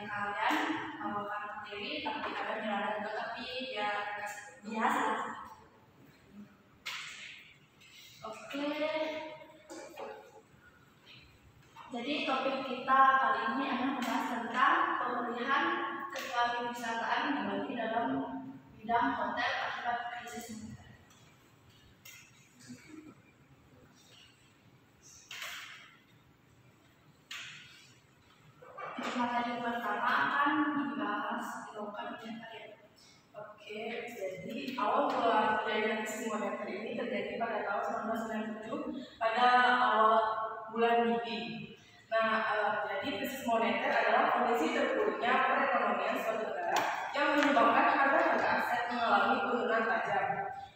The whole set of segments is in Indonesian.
kalian membawakan materi, tapi ada nyerah juga, tapi ya biasa. Oke. Jadi topik kita kali ini akan membahas tentang pemulihan kepariwisataan kembali dalam bidang hotel akibat krisis moneter. Materi pertama akan dibahas dilakukan kalian. Oke, jadi awal mula terjadinya krisis moneter ini terjadi pada tahun 1997 pada awal bulan Juli. Nah, jadi krisis moneter adalah kondisi terpuruknya perekonomian suatu negara yang menyebabkan harga-harga aset mengalami penurunan tajam.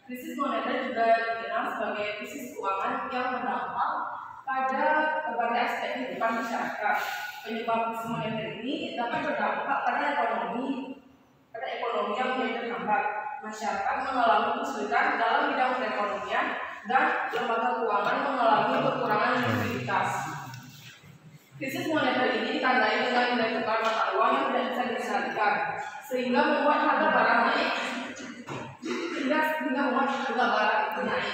Krisis moneter juga dikenal sebagai krisis keuangan yang berdampak pada berbagai aspek kehidupan masyarakat. Penyebab krisis moneter ini dapat berdampak pada ekonomi yang menjadi terhambat. Masyarakat mengalami kesulitan dalam bidang perekonomian dan lembaga keuangan mengalami kekurangan likuiditas. Krisis moneter ini ditandai dengan nilai tukar mata uang yang tidak bisa disalurkan, sehingga membuat harga barang naik. Sehingga membuat harga barang itu naik.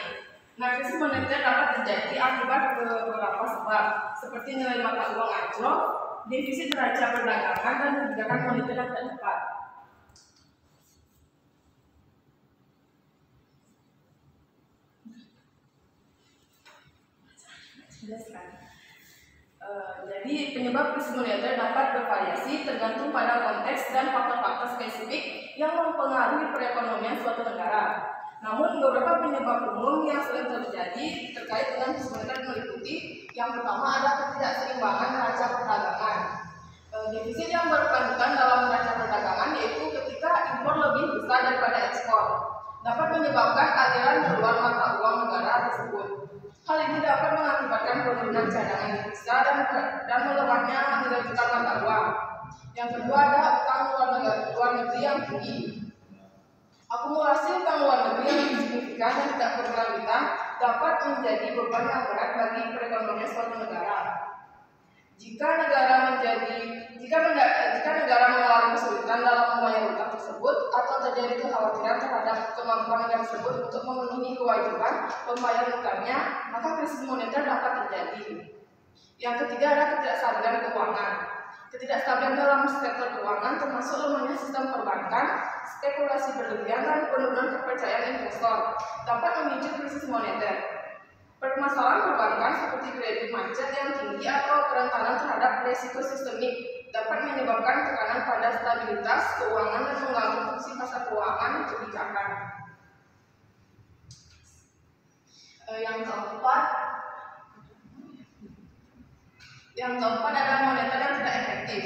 Nah, krisis moneter dapat terjadi akibat beberapa sebab, seperti nilai mata uang anjlok, defisit neraca perdagangan, dan kebijakan moneter yang tidak tepat. Jadi penyebab krisis moneter dapat bervariasi tergantung pada konteks dan faktor-faktor spesifik yang mempengaruhi perekonomian suatu negara. Namun beberapa penyebab umum yang sering terjadi terkait dengan krisis moneter meliputi: yang pertama ada ketidakseimbangan neraca perdagangan. Defisit yang berkelanjutan dalam neraca perdagangan, yaitu ketika impor lebih besar daripada ekspor, dapat menyebabkan aliran keluar mata uang negara tersebut. Hal ini dapat mengakibatkan penurunan cadangan devisa dan melemahnya nilai tukar mata uang. Yang kedua ada utang luar negeri yang tinggi. Akumulasi utang luar negeri yang signifikan dan tidak berkelanjutan dapat menjadi beban yang berat bagi perekonomian suatu negara. Jika negara mengalami kesulitan dalam membayar utang tersebut atau terjadi kekhawatiran terhadap kemampuan negara tersebut untuk memenuhi kewajiban pembayaran utangnya, maka krisis moneter dapat terjadi. Yang ketiga ada ketidakstabilan keuangan. Ketidakstabilan dalam sektor keuangan termasuk lemahnya sistem perbankan, spekulasi berlebihan, dan penurunan kepercayaan investor dapat memicu krisis moneter. Permasalahan perbankan seperti kredit macet yang tinggi atau kerentanan terhadap risiko sistemik dapat menyebabkan tekanan pada stabilitas keuangan dan mengganggu fungsi pasar keuangan kebijakan. Yang keempat ada moneter yang tidak efektif.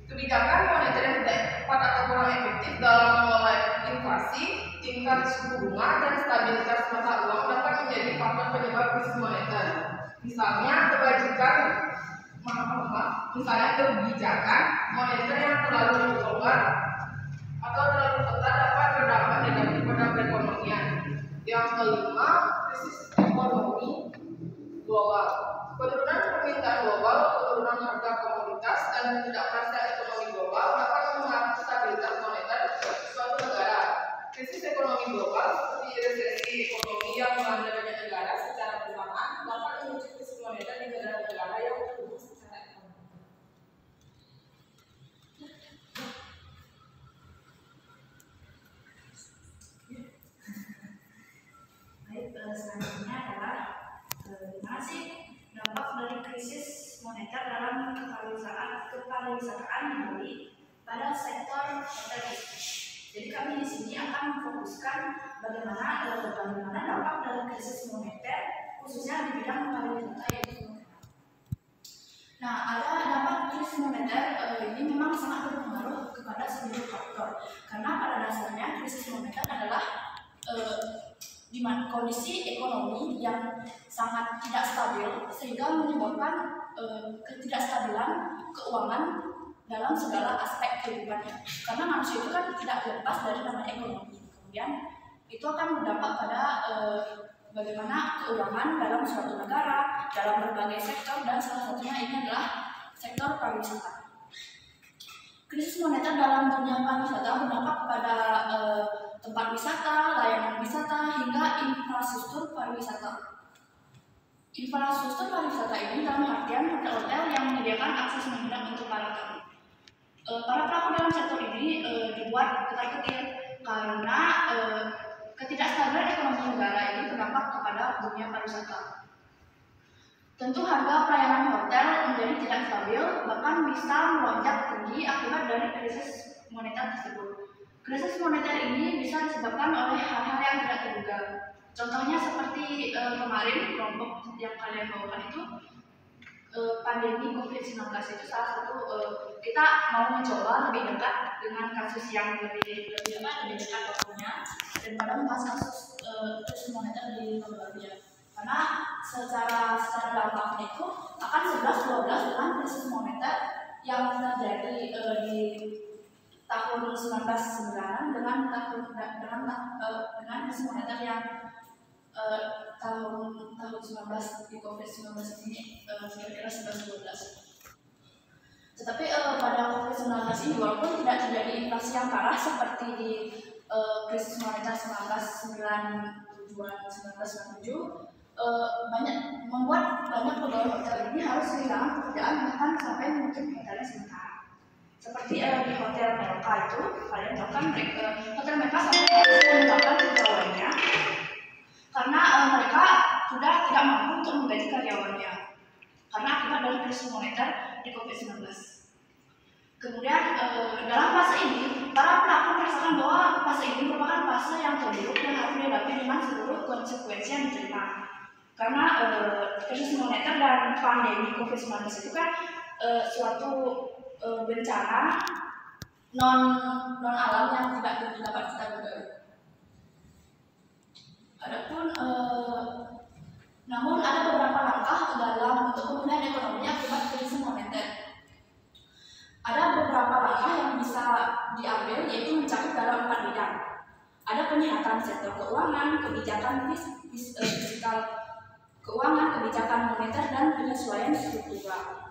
Kebijakan moneter yang tidak tepat atau kurang efektif dalam mengelola inflasi, tingkat suku bunga, dan stabilitas mata uang dapat menjadi faktor penyebab krisis moneter. Misalnya kebijakan moneter yang terlalu longgar atau terlalu ketat dapat berdampak negatif pada perekonomian. Yang kelima, krisis ekonomi global. Penurunan permintaan global, penurunan harga komoditas, dan ketidakpastian ekonomi global dapat mengaruhi stabilitas moneter suatu negara. Krisis ekonomi global seperti resesi ekonomi yang melanda banyak negara secara bersamaan dapat memicu krisis moneter di negara-negara yang terhubung secara ekonomi. Baik, selanjutnya adalah gimana sih dampak dari krisis moneter dalam kepariwisataan kembali pada sektor hotel. Jadi kami di sini akan memfokuskan bagaimana dampak dari krisis moneter khususnya di bidang pariwisata yaitu. Nah, ada dampak krisis moneter ini memang sangat berpengaruh kepada seluruh faktor, karena pada dasarnya krisis moneter adalah di mana kondisi ekonomi yang sangat tidak stabil sehingga menyebabkan ketidakstabilan keuangan dalam segala aspek kehidupannya. Karena manusia itu kan tidak lepas dari namanya ekonomi. Kemudian itu akan berdampak pada bagaimana keuangan dalam suatu negara, dalam berbagai sektor, dan salah satunya ini adalah sektor pariwisata. Krisis moneter dalam dunia pariwisata berdampak kepada tempat wisata, layanan wisata, hingga infrastruktur pariwisata. Infrastruktur pariwisata ini dalam artian hotel-hotel yang menyediakan akses menginap untuk para tamu. Para pelaku dalam sektor ini dibuat ketar-ketir karena ketidakstabilan ekonomi negara ini berdampak kepada dunia pariwisata. Tentu harga pelayanan hotel menjadi tidak stabil, bahkan bisa melonjak tinggi akibat dari krisis moneter tersebut. Krisis moneter ini bisa disebabkan oleh hal-hal yang tidak terduga. Contohnya seperti kemarin kelompok yang kalian bawakan itu pandemi COVID-19 itu salah satu kita mau mencoba lebih dekat dengan kasus yang lebih dekat waktunya daripada membahas kasus krisis moneter di Colombia. Karena secara dampaknya itu akan 11-12 dengan krisis moneter yang terjadi di tahun 1990 dengan krisis moneter yang tahun 19 di COVID-19 ini kira-kira 11-12. Tetapi pada COVID-19 ini walaupun tidak terjadi inflasi yang parah seperti di krisis moneter 1997 membuat banyak pegawai hotel ini harus kehilangan pekerjaan bahkan sampai mungkin hotelnya sementara. Seperti di hotel mereka itu, kalian tahu kan hotel mereka sampai harus mengembangkan pegawainya karena mereka sudah tidak mampu untuk menggaji karyawannya karena akibat dari krisis moneter di COVID-19. Kemudian dalam fase ini, para pelaku merasakan bahwa fase ini merupakan fase yang terburuk dan harus dihadapi dengan seluruh konsekuensi yang diterima. Karena krisis moneter dan pandemi COVID-19 itu kan suatu bencana non alam yang tidak dapat kita duga. Adapun namun ada beberapa langkah dalam untuk pemulihan ekonomi akibat krisis moneter. Ada beberapa langkah yang bisa diambil, yaitu mencakup dalam 4 bidang. Ada penyihatan sektor keuangan, kebijakan fiskal keuangan, kebijakan moneter, dan penyesuaian struktural.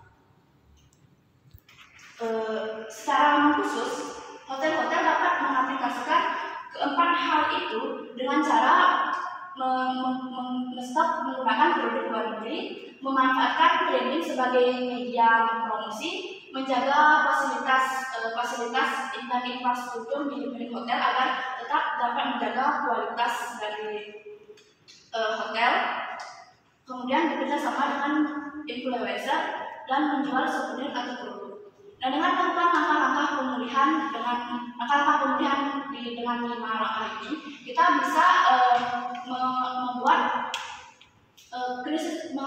Secara khusus, hotel-hotel dapat mengaplikasikan keempat hal itu dengan cara menggunakan produk luar negeri, memanfaatkan branding sebagai media promosi, menjaga fasilitas dan infrastruktur milik hotel agar tetap dapat menjaga kualitas dari hotel. Kemudian bekerja sama dengan influencer dan menjual souvenir atau produk. Nah, dengan melakukan langkah-langkah pemulihan dengan 5 langkah ini, kita bisa membuat krisis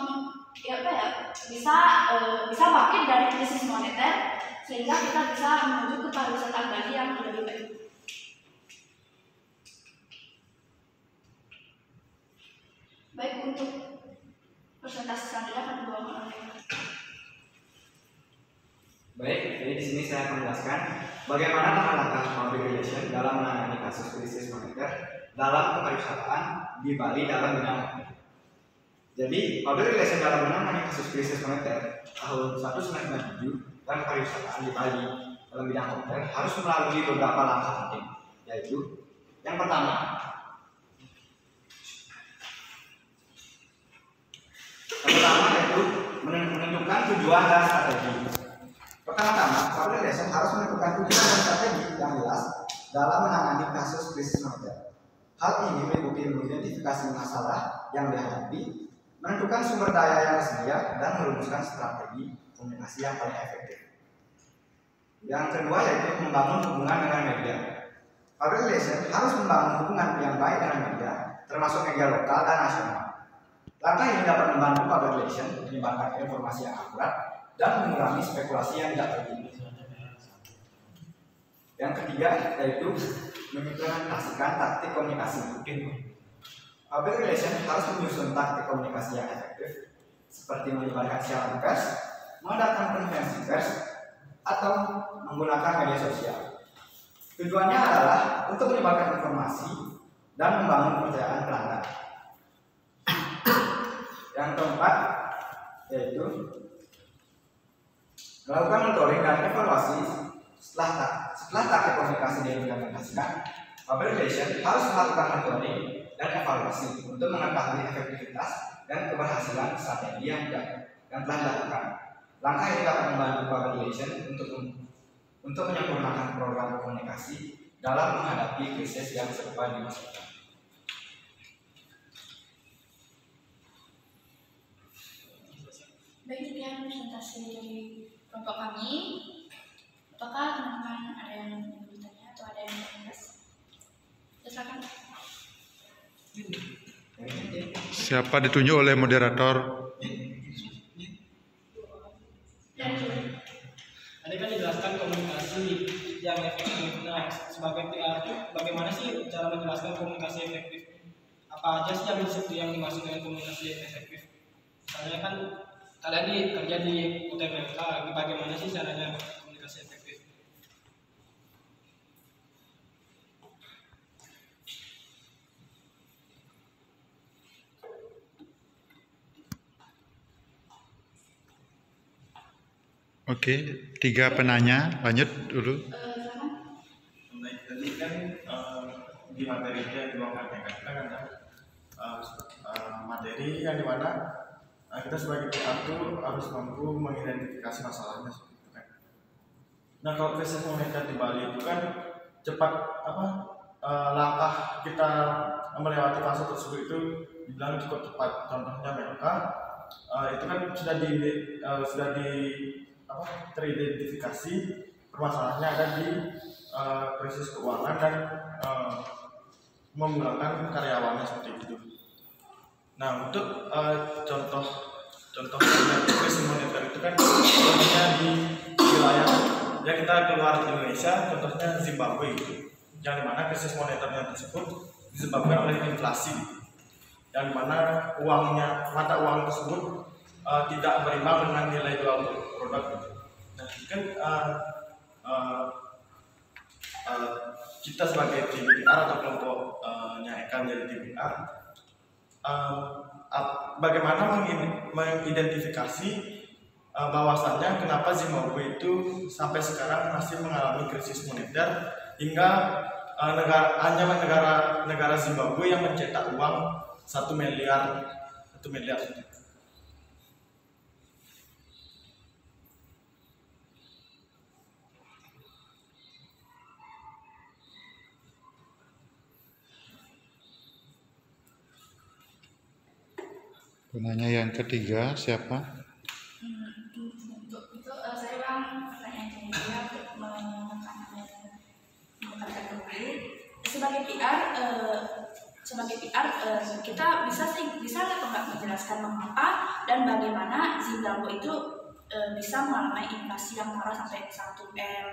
bisa bangkit dari krisis moneter sehingga kita bisa menuju ke pariwisata tadi yang lebih baik. Baik, untuk presentasi selanjutnya akan dibawakan oleh. Baik, jadi di sini saya akan menjelaskan bagaimana langkah-langkah public relation dalam menangani kasus krisis moneter dalam kepariwisataan di Bali dalam bidang hotel. Jadi, public relation dalam menangani kasus krisis moneter tahun 1997 dan pariwisataan di Bali dalam bidang hotel harus melalui beberapa langkah penting, yaitu yang pertama, yaitu menentukan tujuan dan strategi. Pertama-tama, public relation harus menentukan tujuan dan strategi yang jelas dalam menangani kasus krisis moneter. Hal ini meliputi mengidentifikasi masalah yang dihadapi, menentukan sumber daya yang tersedia, dan merumuskan strategi komunikasi yang paling efektif. Yang kedua yaitu membangun hubungan dengan media. Public relation harus membangun hubungan yang baik dengan media, termasuk media lokal dan nasional. Langkah ini dapat membantu public relation menyebarkan informasi yang akurat dan mengurangi spekulasi yang tidak penting. Yang ketiga yaitu mengimplementasikan taktik komunikasi. Public relation harus menyusun taktik komunikasi yang efektif, seperti menyebarkan siaran pers, mengadakan konferensi pers, atau menggunakan media sosial. Tujuannya adalah untuk menyebarkan informasi dan membangun kepercayaan pelanggan. Yang keempat yaitu melakukan monitoring dan evaluasi Setelah target komunikasi diimplementasikan, public relation harus melakukan monitoring dan evaluasi untuk mengetahui efektivitas dan keberhasilan strategi yang telah dilakukan. Langkah ini dapat membantu public relation untuk menyempurnakan program komunikasi dalam menghadapi krisis yang serupa di masa depan. Baik, sekian presentasi dari kelompok kami. Apakah teman-teman ada yang ingin bertanya atau ada yang ingin membahas? Silakan. Siapa ditunjuk oleh moderator? Tadi kan dijelaskan komunikasi yang efektif. Nah, sebagai PR itu bagaimana sih cara menjelaskan komunikasi efektif? Apa aja sih yang dimaksud dengan komunikasi efektif? Misalnya kan kalian kerja di UTBK, bagaimana sih caranya komunikasi efektif? Oke, 3 penanya, lanjut dulu. Baik, tadi kan di materinya yang dibawakan kita kan ada materi yang dimana kita sebagai PR itu harus mampu mengidentifikasi masalahnya seperti itu kan. Nah, kalau krisis moneter di Bali itu kan cepat langkah kita melewati fase tersebut itu dibilang cukup cepat. Contohnya mereka itu kan sudah teridentifikasi permasalahannya ada di krisis keuangan dan memulangkan karyawannya seperti itu. Nah, untuk contoh krisis moneter itu kan contohnya di wilayah ya kita keluar Indonesia, contohnya Zimbabwe gitu, yang dimana krisis moneternya tersebut disebabkan oleh inflasi, yang dimana mata uang tersebut tidak berimbang dengan nilai jual produk gitu. Nah, kan kita sebagai tim PR atau kelompoknya Eka menjadi tim PR, bagaimana mengidentifikasi bahwasannya kenapa Zimbabwe itu sampai sekarang masih mengalami krisis moneter hingga negara Zimbabwe yang mencetak uang 1 miliar. Penanya yang ketiga siapa? Untuk itu saya ulang pertanyaan saya untuk menekankan kembali. Sebagai PR, kita bisa atau nggak menjelaskan mengapa dan bagaimana Zimbabwe itu bisa mengalami inflasi yang parah sampai 1 M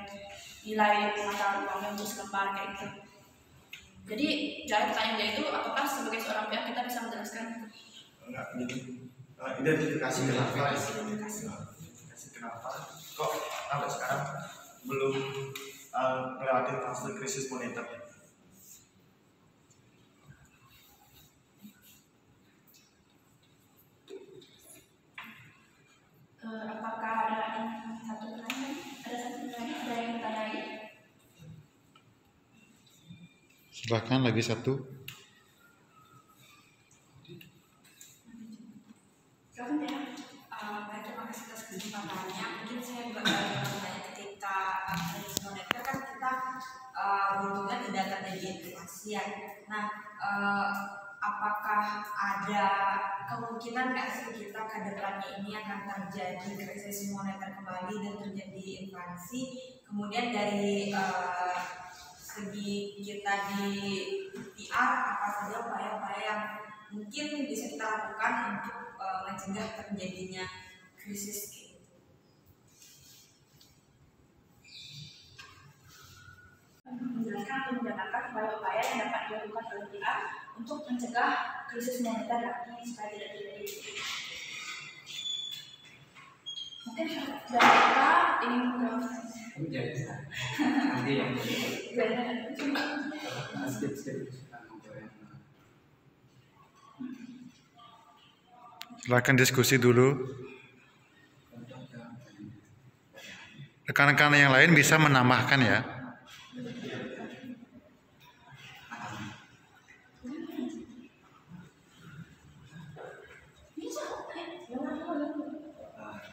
nilai mata uangnya untuk selembar kayak gitu. Jadi pertanyaan dia itu apakah sebagai seorang PR kita bisa menjelaskan? Enggak, identifikasi kenapa kok sampai sekarang belum melewati fase krisis moneter. Apakah ada satu pertanyaan? Ada yang bertanya? Silakan lagi satu. Baik, terima kasih atas kesempatannya. Mungkin saya juga bertanya ketika krisis moneter kan kita beruntungnya tidak terjadi inflasi ya. Nah, apakah ada kemungkinan nggak sih kita ke depannya ini akan terjadi krisis moneter kembali dan terjadi inflasi? Kemudian dari segi kita di PR, apa saja upaya-upaya yang mungkin bisa kita lakukan untuk mencegah terjadinya krisis gitu. Menjelaskan atau menjabarkan upaya-upaya yang dapat dilakukan oleh PR untuk mencegah krisis moneter lagi supaya tidak terjadi. Mungkin dari kita ingin menjawab. Nanti yang Silakan diskusi dulu. Rekan-rekan yang lain bisa menambahkan ya.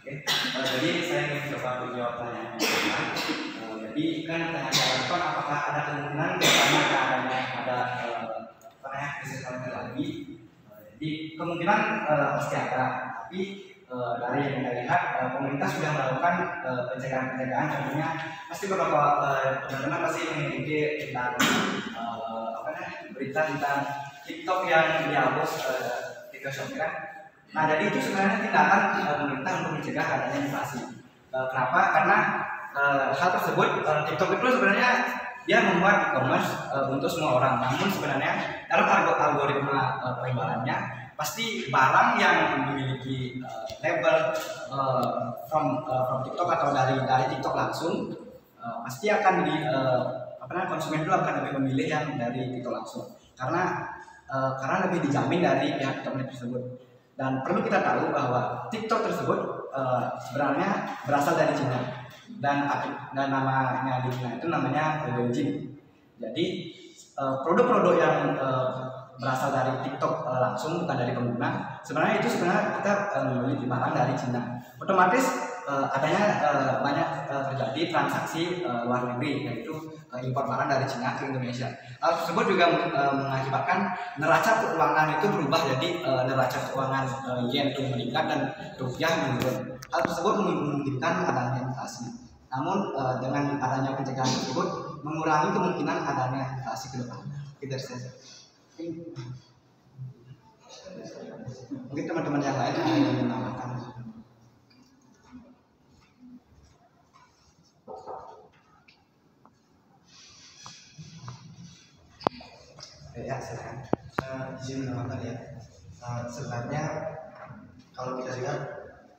Oke, jadi saya ingin coba menjawab pertanyaan. Jadi kan pertanyaan kan apakah ada kemungkinan karena adanya ada krisis moneter lagi? Jadi kemungkinan pasti ada, tapi dari yang kita lihat pemerintah sudah melakukan pencegahan. Contohnya pasti beberapa teman-teman pasti memiliki tentang berita tentang TikTok yang dihapus TikTok Shop kan. Nah, jadi itu sebenarnya tindakan pemerintah untuk mencegah adanya inflasi. Kenapa? Karena hal tersebut TikTok itu sebenarnya dia membuat e-commerce untuk semua orang. Namun sebenarnya dalam algoritma penjualannya pasti barang yang memiliki label from TikTok atau dari TikTok langsung pasti akan konsumen itu akan lebih memilih yang dari TikTok langsung karena lebih dijamin dari pihak TikTok tersebut. Dan perlu kita tahu bahwa TikTok tersebut sebenarnya berasal dari Cina dan namanya di Cina itu namanya Douyin. Jadi produk-produk yang berasal dari TikTok langsung bukan dari pengguna, sebenarnya kita membeli barang dari Cina. Otomatis adanya banyak terjadi transaksi luar negeri, yaitu impor barang dari Cina ke Indonesia. Hal tersebut juga mengakibatkan neraca keuangan itu berubah jadi neraca keuangan yen itu meningkat dan rupiah menurun. Hal tersebut memungkinkan adanya inflasi. Namun dengan adanya pencegahan tersebut mengurangi kemungkinan adanya inflasi ke depan. Kita mungkin teman-teman yang lain yang ingin menambahkan. Ya, silakan. Izin menambahkan ya. Sebenarnya kalau kita lihat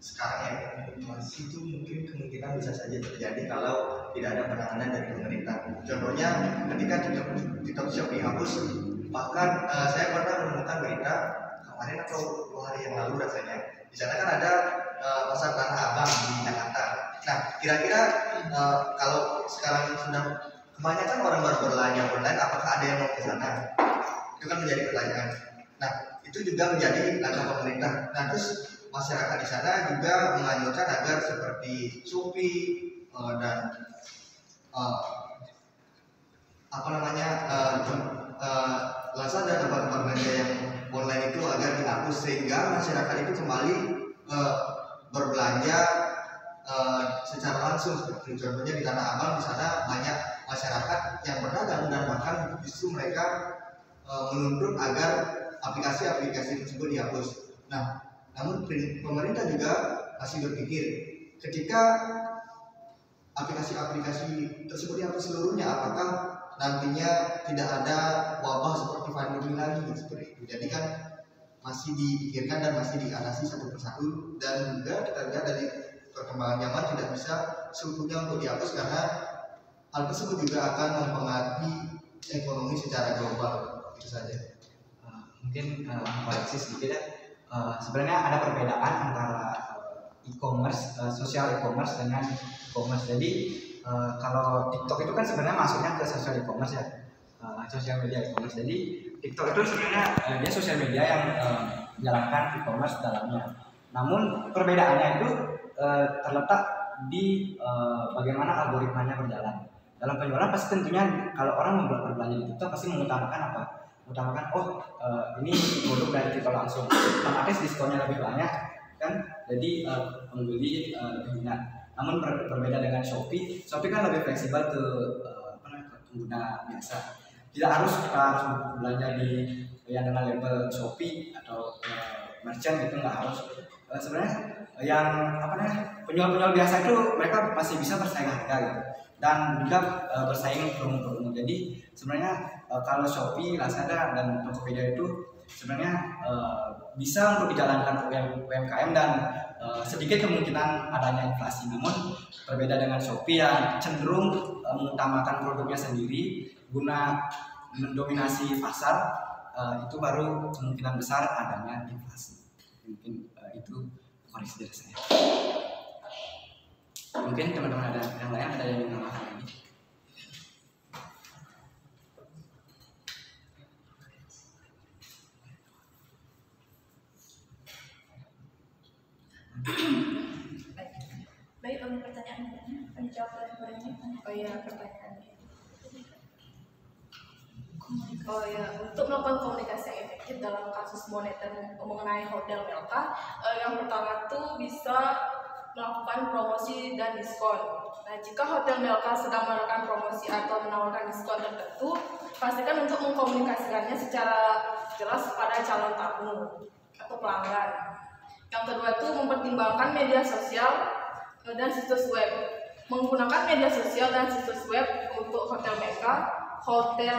sekarang ya, inflasi itu mungkin kemungkinan bisa saja terjadi kalau tidak ada penanganan dari pemerintah. Contohnya ketika TikTok Shop dihapus, bahkan saya pernah menemukan berita kemarin atau 2 hari yang lalu rasanya. Di sana kan ada pasar Tanah Abang di Jakarta. Nah, kira-kira kalau sekarang sudah kebanyakan orang berbelanja online, apakah ada yang mau ke sana? Itu kan menjadi pertanyaan. Nah, itu juga menjadi langkah pemerintah. Nah, terus masyarakat di sana juga menganjurkan agar seperti Shopee dan Lazada, tempat-tempat belanja yang online itu agar dihapus sehingga masyarakat itu kembali berbelanja secara langsung. Seperti contohnya di Tanah Abang, di sana banyak masyarakat yang berdagang dan bahkan justru mereka menuntut agar aplikasi-aplikasi tersebut dihapus. Nah, namun pemerintah juga masih berpikir ketika aplikasi-aplikasi tersebut dihapus seluruhnya, apakah nantinya tidak ada wabah seperti pandemi lagi seperti itu. Jadi kan masih dipikirkan dan masih diatasi satu persatu, dan juga kita lihat dari perkembangan zaman tidak bisa seutuhnya untuk dihapus karena hal tersebut juga akan mempengaruhi ekonomi secara global. Itu saja. Mungkin koreksi sedikit ya. Sebenarnya ada perbedaan antara e-commerce, sosial e-commerce dengan e-commerce. Jadi kalau TikTok itu kan sebenarnya masuknya ke sosial e-commerce ya, sosial media e-commerce. Jadi TikTok itu sebenarnya dia sosial media yang menjalankan e-commerce dalamnya. Namun perbedaannya itu terletak di bagaimana algoritmanya berjalan. Dalam penjualan pasti tentunya kalau orang berbelanja di TikTok pasti mengutamakan apa? Mengutamakan ini produk dari TikTok langsung, otomatis diskonnya lebih banyak kan, jadi pembeli lebih minat. Namun berbeda dengan Shopee kan lebih fleksibel ke pengguna biasa. Tidak harus kita harus belanja yang dengan label Shopee atau merchant, itu nggak harus. Sebenarnya yang penjual-penjual biasa itu mereka masih bisa bersaing harga gitu, dan juga bersaing promo-promo. Jadi sebenarnya kalau Shopee, Lazada dan Tokopedia itu sebenarnya bisa untuk dijalankan UMKM dan sedikit kemungkinan adanya inflasi. Namun berbeda dengan Shopee yang cenderung mengutamakan produknya sendiri guna mendominasi pasar, itu baru kemungkinan besar adanya inflasi. Mungkin itu koreksi dari saya. Mungkin teman-teman ada yang lain ada yang menambahkan lagi. Baik, pertanyaannya menjawab dari pertanyaan. Oh iya, pertanyaannya. Oh ya, untuk melakukan komunikasi yang efektif dalam kasus moneter mengenai hotel Melka, yang pertama tuh bisa melakukan promosi dan diskon. Nah, jika hotel Melka sedang melakukan promosi atau menawarkan diskon tertentu, pastikan untuk mengkomunikasikannya secara jelas kepada calon tamu atau pelanggan. Yang kedua tuh mempertimbangkan media sosial dan situs web. Menggunakan media sosial dan situs web untuk Hotel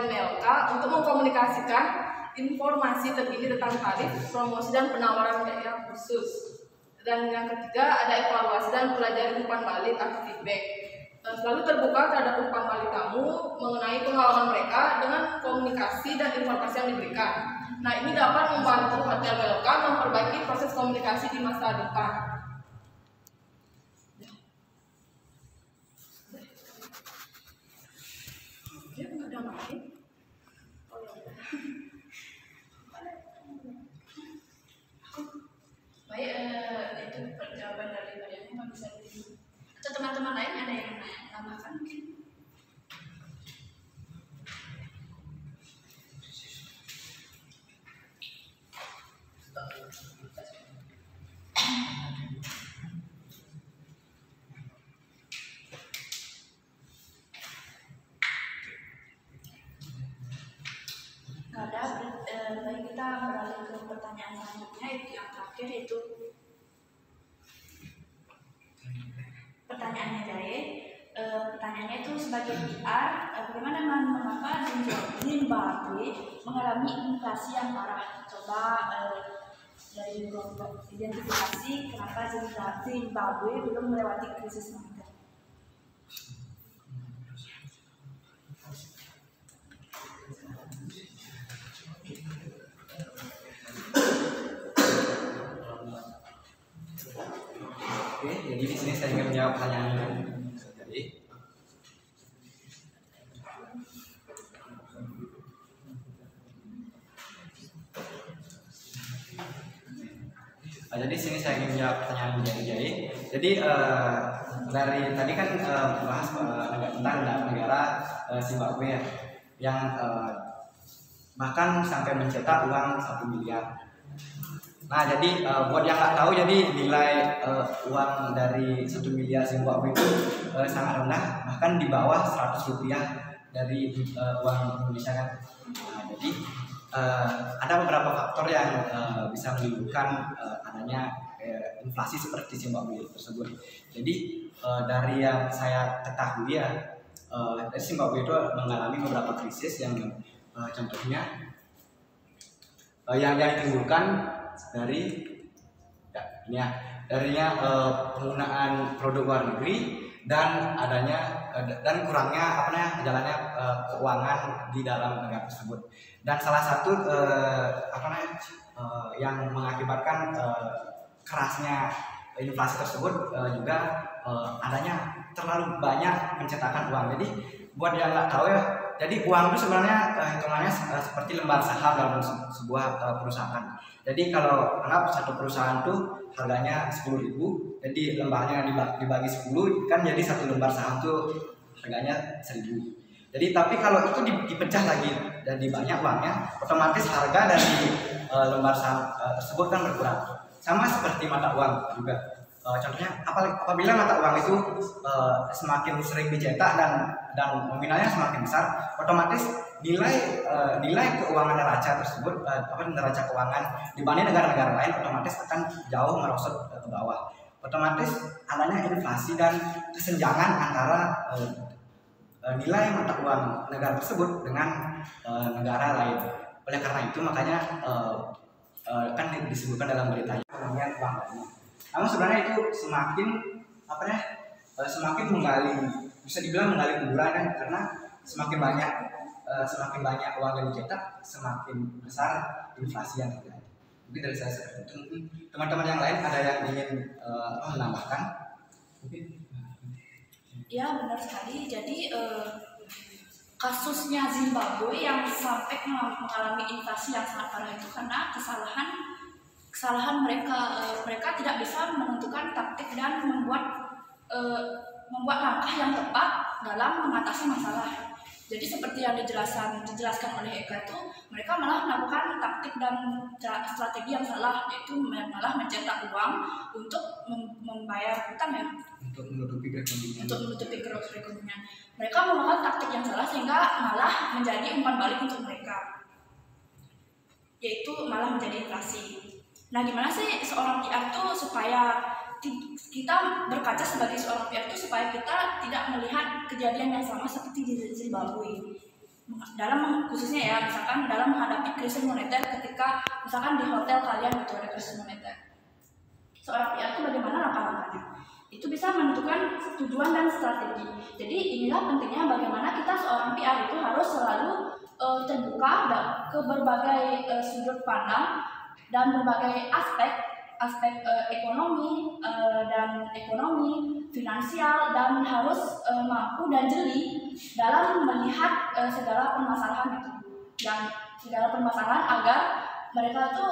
Melka untuk mengkomunikasikan informasi terkini tentang tarif, promosi dan penawaran yang khusus. Dan yang ketiga ada evaluasi dan pelajari umpan balik atau feedback. Selalu terbuka terhadap umpan balik tamu mengenai pengalaman mereka dengan komunikasi dan informasi yang diberikan. Nah, ini dapat membantu Hotel Melka memperbaiki proses komunikasi di masa depan. Dia nggak ada main. Oh ya. Baik, itu jawaban dari kalian yang bisa di. Atau teman-teman lain ada yang menambahkan mungkin? Nggak ada. Baik, kita beralih ke pertanyaan selanjutnya, itu yang terakhir, yaitu pertanyaannya dari pertanyaannya itu sebagai PR, bagaimana mengapa Zimbabwe mengalami inflasi yang parah? Coba dari kelompok identifikasi kenapa Zimbabwe belum melewati krisis moneter. Oke, jadi di sini saya ingin menjawab pertanyaan tadi. Jadi di sini saya ingin menjawab pertanyaan Jai. Jadi dari tadi kan bahas tentang negara Zimbabwe ya, yang bahkan sampai mencetak uang 1 miliar. Nah, jadi buat yang nggak tahu, jadi nilai uang dari 1 miliar Zimbabwe itu sangat rendah, bahkan di bawah 100 rupiah dari uang Indonesia kan. Nah, jadi ada beberapa faktor yang bisa menimbulkan adanya inflasi seperti Zimbabwe tersebut. Jadi dari yang saya ketahui ya, Zimbabwe itu mengalami beberapa krisis yang contohnya yang ditimbulkan dari penggunaan produk luar negeri dan adanya dan kurangnya jalannya keuangan di dalam negara tersebut. Dan salah satu yang mengakibatkan kerasnya inflasi tersebut juga adanya terlalu banyak pencetakan uang. Jadi buat yang nggak tahu ya, jadi uang itu sebenarnya hitungannya seperti lembar saham dalam sebuah perusahaan. Jadi kalau anggap satu perusahaan tuh harganya 10.000, jadi lembarnya dibagi 10 kan jadi satu lembar saham tuh harganya 1.000. Jadi tapi kalau itu dipecah lagi dan banyak uangnya, otomatis harga dari lembar saham tersebut kan berkurang. Sama seperti mata uang juga. Contohnya apabila mata uang itu semakin sering dicetak dan nominalnya semakin besar, otomatis nilai keuangan neraca tersebut neraca keuangan dibanding negara-negara lain otomatis akan jauh merosot ke bawah. Otomatis adanya inflasi dan kesenjangan antara nilai mata uang negara tersebut dengan negara lain. Oleh karena itu makanya kan disebutkan dalam beritanya namanya uang lainnya. Namun sebenarnya itu semakin menggali, bisa dibilang menggali kuburan kan, karena semakin banyak uang yang dicetak, semakin besar inflasi yang terjadi. Mungkin dari saya seperti itu. Teman-teman yang lain ada yang ingin menambahkan? Mungkin. Ya benar sekali. Jadi kasusnya Zimbabwe yang sampai mengalami inflasi yang sangat parah itu karena kesalahan mereka. Mereka tidak bisa menentukan taktik dan membuat langkah yang tepat dalam mengatasi masalah. Jadi seperti yang dijelaskan oleh Eka itu, mereka malah melakukan taktik dan strategi yang salah, yaitu malah mencetak uang untuk membayar hutang ya. Untuk menutupi perekonomian. Mereka melakukan taktik yang salah sehingga malah menjadi umpan balik untuk mereka, yaitu malah menjadi inflasi. Nah, gimana sih seorang PR itu supaya kita berkaca sebagai seorang PR itu supaya kita tidak melihat kejadian yang sama seperti di Zimbabwe. Dalam khususnya ya, misalkan dalam menghadapi krisis moneter ketika misalkan di hotel kalian itu ada krisis moneter. Seorang PR itu bagaimana langkah-langkahnya? Itu bisa menentukan tujuan dan strategi. Jadi inilah pentingnya bagaimana kita seorang PR itu harus selalu terbuka ke berbagai sudut pandang dan berbagai aspek ekonomi dan finansial, dan harus mampu dan jeli dalam melihat segala permasalahan itu dan segala permasalahan agar mereka tuh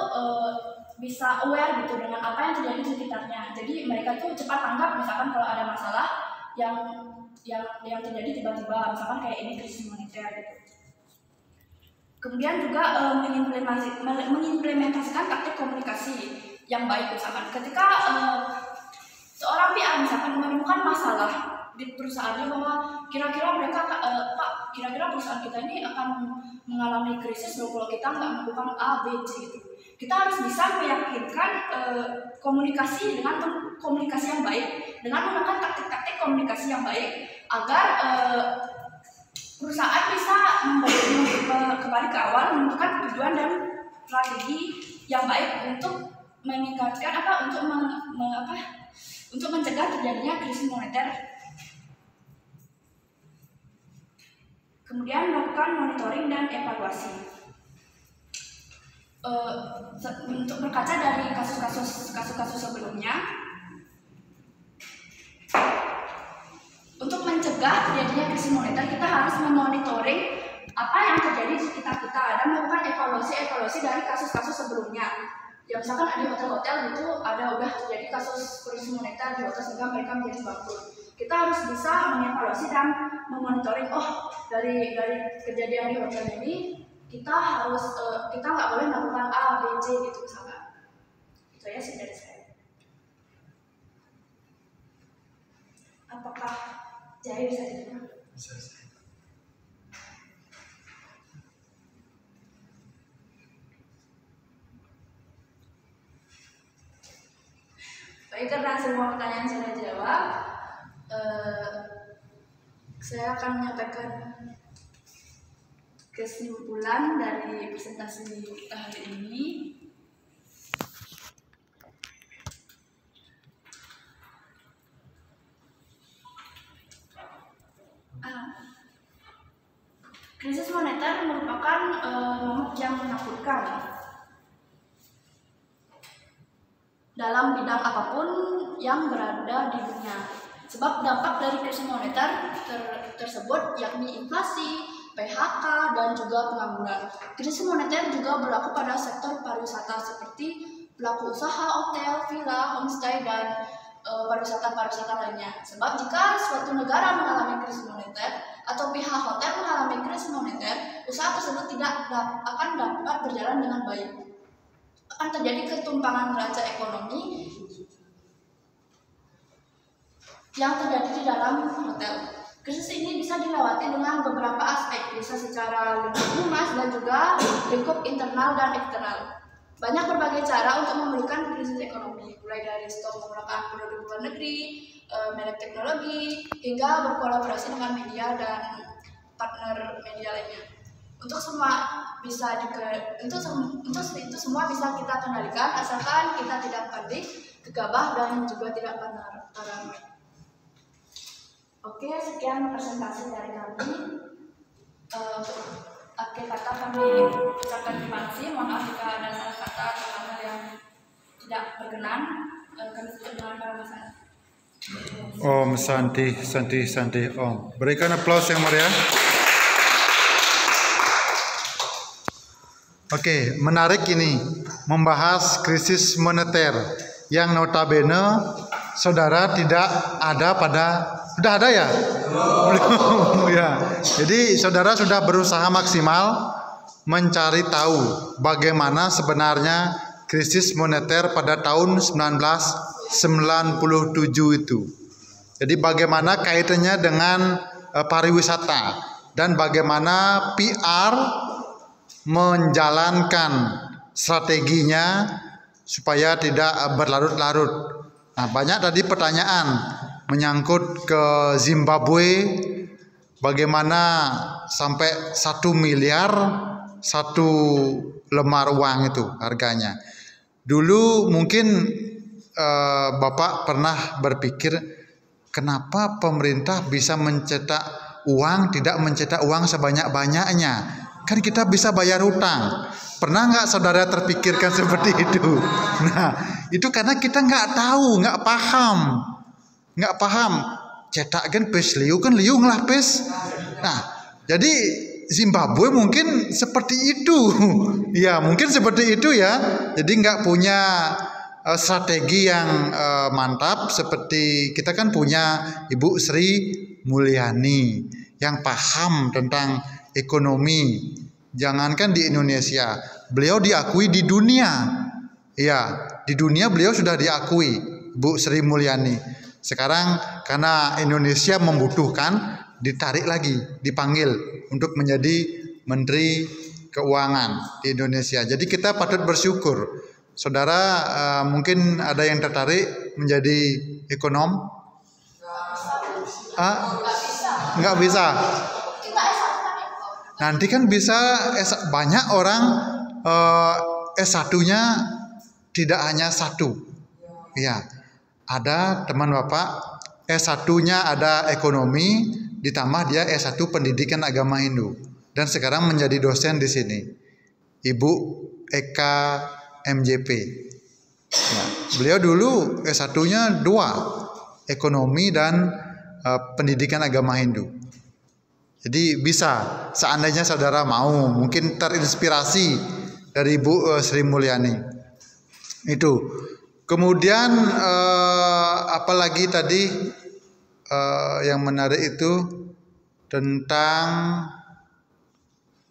bisa aware gitu dengan apa yang terjadi di sekitarnya. Jadi mereka tuh cepat tanggap misalkan kalau ada masalah yang terjadi tiba-tiba, misalkan kayak ini krisis moneter gitu. Kemudian juga mengimplementasikan taktik komunikasi yang baik. Misalkan ketika seorang PR misalkan menemukan masalah di perusahaannya bahwa kira-kira kira-kira perusahaan kita ini akan mengalami krisis kalau kita nggak melakukan A, B, C gitu. Kita harus bisa meyakinkan komunikasi dengan komunikasi yang baik, dengan menggunakan taktik-taktik komunikasi yang baik agar perusahaan bisa kembali ke awal menentukan tujuan dan strategi yang baik untuk meningkatkan untuk mencegah terjadinya krisis moneter. Kemudian melakukan monitoring dan evaluasi. Untuk berkaca dari kasus-kasus sebelumnya, untuk mencegah terjadinya krisis moneter kita harus memonitoring apa yang terjadi di sekitar kita dan melakukan evaluasi dari kasus-kasus sebelumnya. Ya misalkan di hotel-hotel itu udah terjadi kasus krisis moneter di hotel sehingga mereka menjadi bangkrut. Kita harus bisa mengevaluasi dan memonitoring, dari kejadian di hotel ini kita nggak boleh melakukan A, B, C gitu misalkan. Itu ya sih dari saya. Apakah Jaya bisa dijawab? Bisa. Baik, karena semua pertanyaan sudah dijawab, saya akan menyampaikan kesimpulan dari presentasi kita hari ini. Krisis moneter merupakan momok yang menakutkan dalam bidang apapun yang berada di dunia. Sebab dampak dari krisis moneter tersebut yakni inflasi, PHK, dan juga pengangguran. Krisis moneter juga berlaku pada sektor pariwisata seperti pelaku usaha hotel, villa, homestay, dan pariwisata lainnya. Sebab jika suatu negara mengalami krisis moneter atau pihak hotel mengalami krisis moneter, usaha tersebut tidak akan dapat berjalan dengan baik. Akan terjadi ketumpangan neraca ekonomi yang terjadi di dalam hotel. Krisis ini bisa dilewati dengan beberapa aspek, bisa secara lingkup humas dan juga lingkup internal dan eksternal. Banyak berbagai cara untuk memulihkan krisis ekonomi, mulai dari stop menggunakan produk luar negeri, merek teknologi, hingga berkolaborasi dengan media dan partner media lainnya. Untuk itu semua bisa kita kendalikan asalkan kita tidak panik, gegabah, dan juga tidak paranoid. Oke, sekian presentasi dari kami. Akhir kata kami ucapkan terima kasih. Mohon maaf jika ada salah kata atau hal yang tidak berkenan. Kami tutup dengan kalimat Om Santi Santi Santi Om. Berikan aplaus yang meriah. Oke, menarik ini membahas krisis moneter yang notabene saudara tidak ada pada, sudah ada ya? Belum ya. Jadi saudara sudah berusaha maksimal mencari tahu bagaimana sebenarnya krisis moneter pada tahun 1997 itu. Jadi bagaimana kaitannya dengan pariwisata dan bagaimana PR menjalankan strateginya supaya tidak berlarut-larut. Nah, banyak tadi pertanyaan menyangkut ke Zimbabwe, bagaimana sampai 1 miliar satu lembar uang itu harganya. Dulu mungkin Bapak pernah berpikir kenapa pemerintah bisa mencetak uang, tidak mencetak uang sebanyak-banyaknya. Kan kita bisa bayar hutang. Pernah nggak saudara terpikirkan seperti itu? Nah, itu karena kita nggak tahu, nggak paham. Cetak kan pes liu kan liung lah pes. Nah, jadi Zimbabwe mungkin seperti itu. Ya, mungkin seperti itu ya. Jadi nggak punya strategi yang mantap seperti kita kan punya Ibu Sri Mulyani yang paham tentang ekonomi. Jangankan di Indonesia, beliau diakui di dunia. Ya, di dunia beliau sudah diakui, Bu Sri Mulyani. Sekarang karena Indonesia membutuhkan, ditarik lagi, dipanggil untuk menjadi Menteri Keuangan di Indonesia. Jadi kita patut bersyukur. Saudara mungkin ada yang tertarik menjadi ekonom? Nggak bisa. Nanti kan bisa banyak orang S1-nya tidak hanya satu. Ya, ada teman Bapak S1-nya ada ekonomi, ditambah dia S1 pendidikan agama Hindu dan sekarang menjadi dosen di sini. Ibu Eka MJP. Ya, beliau dulu S1-nya 2, ekonomi dan pendidikan agama Hindu. Jadi bisa, seandainya saudara mau, mungkin terinspirasi dari Ibu Sri Mulyani. Itu. Kemudian apalagi tadi yang menarik itu tentang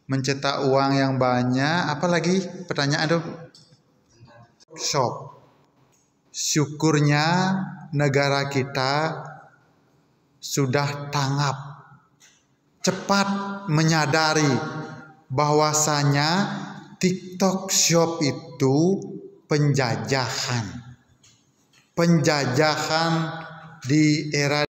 mencetak uang yang banyak. Apalagi pertanyaan itu? Shop. Syukurnya negara kita sudah tanggap, cepat menyadari bahwasanya TikTok Shop itu penjajahan di era